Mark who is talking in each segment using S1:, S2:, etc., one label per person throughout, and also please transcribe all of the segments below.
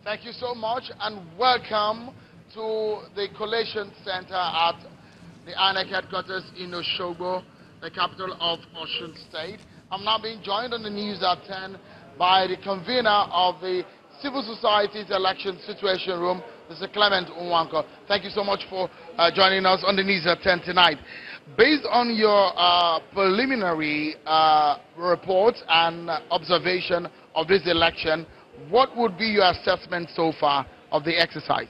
S1: Thank you so much and welcome to the Collation Center at the INEC headquarters in Osogbo, the capital of Osun State. I'm now being joined on the news at 10 by the convener of the Civil Society's Election Situation Room, Mr. Clement Nwanko. Thank you so much for joining us on the news at 10 tonight. Based on your preliminary report and observation of this election, what would be your assessment so far of the exercise?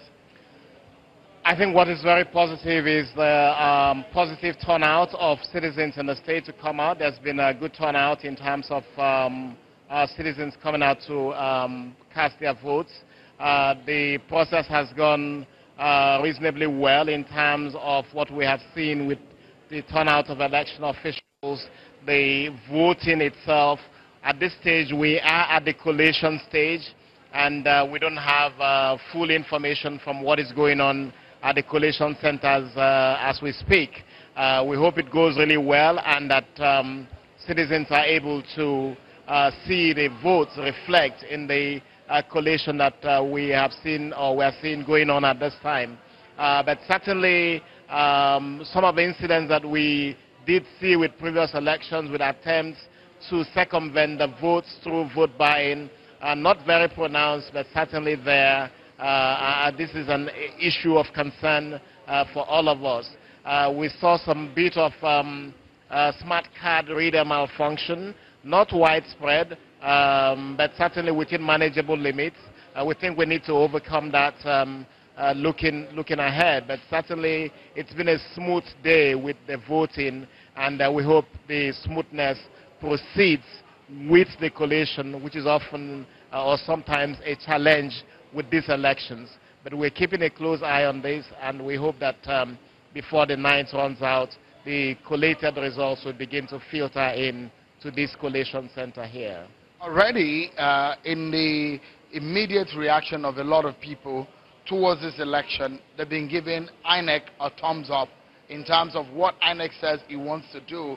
S2: I think what is very positive is the positive turnout of citizens in the state to come out. There's been a good turnout in terms of our citizens coming out to cast their votes. The process has gone reasonably well in terms of what we have seen with the turnout of election officials, the voting itself. At this stage, we are at the collation stage, and we don't have full information from what is going on at the collation centers as we speak. We hope it goes really well and that citizens are able to see the votes reflect in the collation that we have seen or we are seeing going on at this time. But certainly some of the incidents that we did see with previous elections with attempts to circumvent the votes through vote buying are not very pronounced, but certainly there. This is an issue of concern for all of us. We saw some bit of smart card reader malfunction, not widespread, but certainly within manageable limits. We think we need to overcome that looking ahead, but certainly it's been a smooth day with the voting, and we hope the smoothness proceeds with the collation, which is often or sometimes a challenge with these elections. But we're keeping a close eye on this, and we hope that before the 9th runs out, the collated results will begin to filter in to this collation center here.
S1: Already, in the immediate reaction of a lot of people towards this election, they've been giving INEC a thumbs up in terms of what INEC says it wants to do.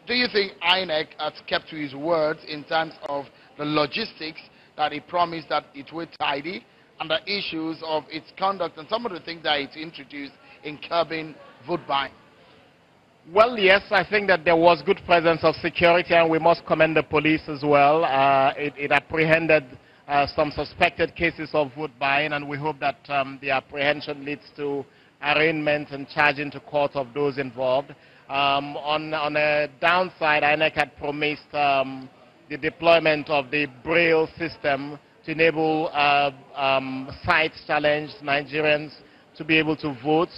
S1: Do you think INEC has kept to his words in terms of the logistics that he promised that it would tidy, and the issues of its conduct and some of the things that it's introduced in curbing vote buying?
S2: Well, yes, I think that there was good presence of security, and we must commend the police as well. It apprehended some suspected cases of vote buying, and we hope that the apprehension leads to arraignment and charging to court of those involved. On a downside, INEC had promised the deployment of the Braille system to enable sight-challenged Nigerians to be able to vote.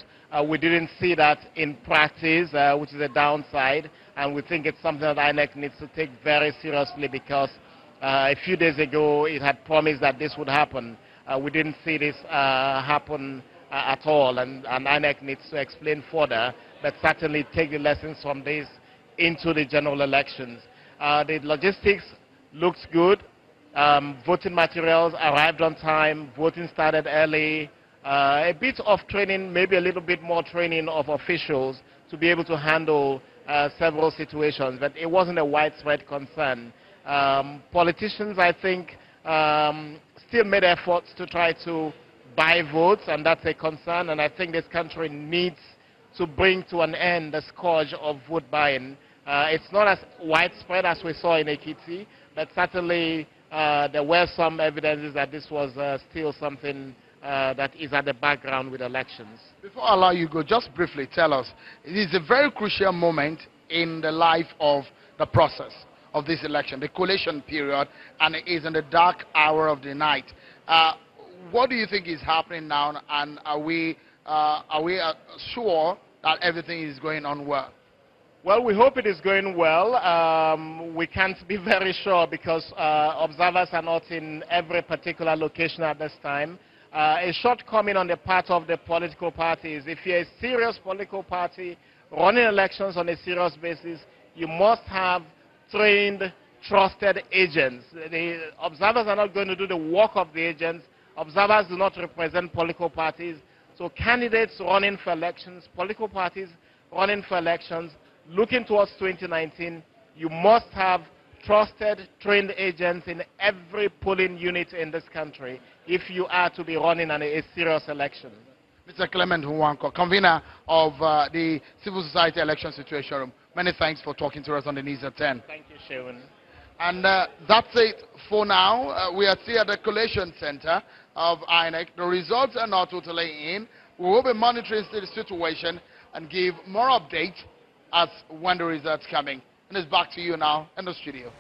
S2: We didn't see that in practice, which is a downside, and we think it's something that INEC needs to take very seriously because a few days ago it had promised that this would happen. We didn't see this happen at all, and INEC needs to explain further, but certainly take the lessons from this into the general elections. The logistics looks good. Voting materials arrived on time. Voting started early. A bit of training, maybe a little bit more training of officials to be able to handle several situations, but it wasn't a widespread concern. Politicians, I think, still made efforts to try to buy votes, and that's a concern, and I think this country needs to bring to an end the scourge of vote buying. It's not as widespread as we saw in Ekiti, but certainly there were some evidences that this was still something that is at the background with elections.
S1: Before I allow you to go, just briefly tell us, it is a very crucial moment in the life of the process of this election, the collation period, and it is in the dark hour of the night. What do you think is happening now, and are we sure that everything is going on well?
S2: Well, we hope it is going well. We can't be very sure because observers are not in every particular location at this time. A shortcoming on the part of the political parties, if you're a serious political party running elections on a serious basis, you must have trained, trusted agents. The observers are not going to do the work of the agents. Observers do not represent political parties. So candidates running for elections, political parties running for elections, looking towards 2019, you must have trusted, trained agents in every polling unit in this country if you are to be running a serious election.
S1: Mr. Clement Nwanko, convener of the Civil Society Election Situation Room, many thanks for talking to us on the News at 10.
S2: Thank you, Sharon.
S1: And that's it for now. We are still at the Collation Center of INEC. The results are not totally in. We will be monitoring the situation and give more updates as when the results coming. And it's back to you now in the studio.